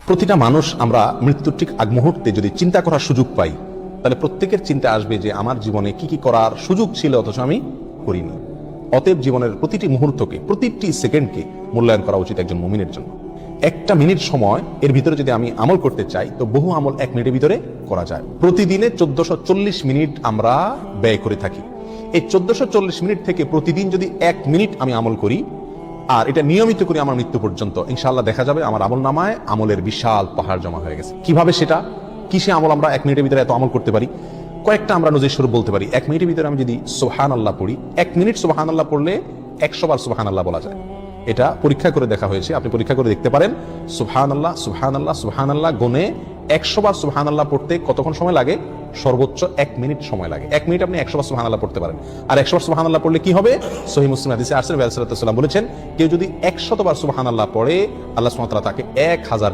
প্রতিটা মানুষ আমরা মৃত্যুর ঠিক আগ মুহূর্তে যদি চিন্তা করার সুযোগ পাই, তাহলে প্রত্যেকের চিন্তা আসবে যে আমার জীবনে কি কি করার সুযোগ ছিল অথচ আমি করিনি। অতএব জীবনের প্রতিটি মুহূর্তকে, প্রতিটি সেকেন্ডকে মূল্যায়ন করা উচিত একজন মুমিনের জন্য। একটা মিনিট সময় এর ভিতরে যদি আমি আমল করতে চাই, তো বহু আমল এক মিনিটের ভিতরে করা যায়। প্রতিদিনে 1440 মিনিট আমরা ব্যয় করে থাকি। এই 1440 মিনিট থেকে প্রতিদিন যদি 1 মিনিট আমি আমল করি, আর এটা নিয়মিত করি আমার মৃত্যু পর্যন্ত, ইনশাআল্লাহ দেখা যাবে আমার আমল নামায় আমলের বিশাল পাহাড় জমা হয়ে গেছে। কিভাবে সেটা, কিসে আমল আমরা 1 মিনিটের ভিতরে এত আমল করতে পারি? কয়েকটা আমরা নজির স্বরূপ বলতে পারি। 1 মিনিটের ভিতরে আমি যদি সুবহানাল্লাহ পড়ি, 1 মিনিট সুবহানাল্লাহ পড়লে 100 বার সুবহানাল্লাহ বলা যায়। এটা পরীক্ষা করে দেখা হয়েছে, আপনি পরীক্ষা করে দেখতে পারেন। সুবহানাল্লাহ সুবহানাল্লাহ সুবহানাল্লাহ গুনে 100 বার সুবহানাল্লাহ পড়তে কতক্ষণ সময় লাগে? সর্বোচ্চ 1 মিনিট সময় লাগে। 1 মিনিট আপনি 100 বার সুবহানাল্লাহ পড়তে পারেন। আর 100 বার সুবহানাল্লাহ পড়লে কি হবে? সহিহ মুসলিম হাদিসে আসছে, নবী সাল্লাল্লাহু আলাইহি ওয়াসাল্লাম বলেছেন, কেউ যদি 100 বার সুবহানাল্লাহ পড়ে, আল্লাহ সুবহানাহু ওয়া তাআলা তাকে 1000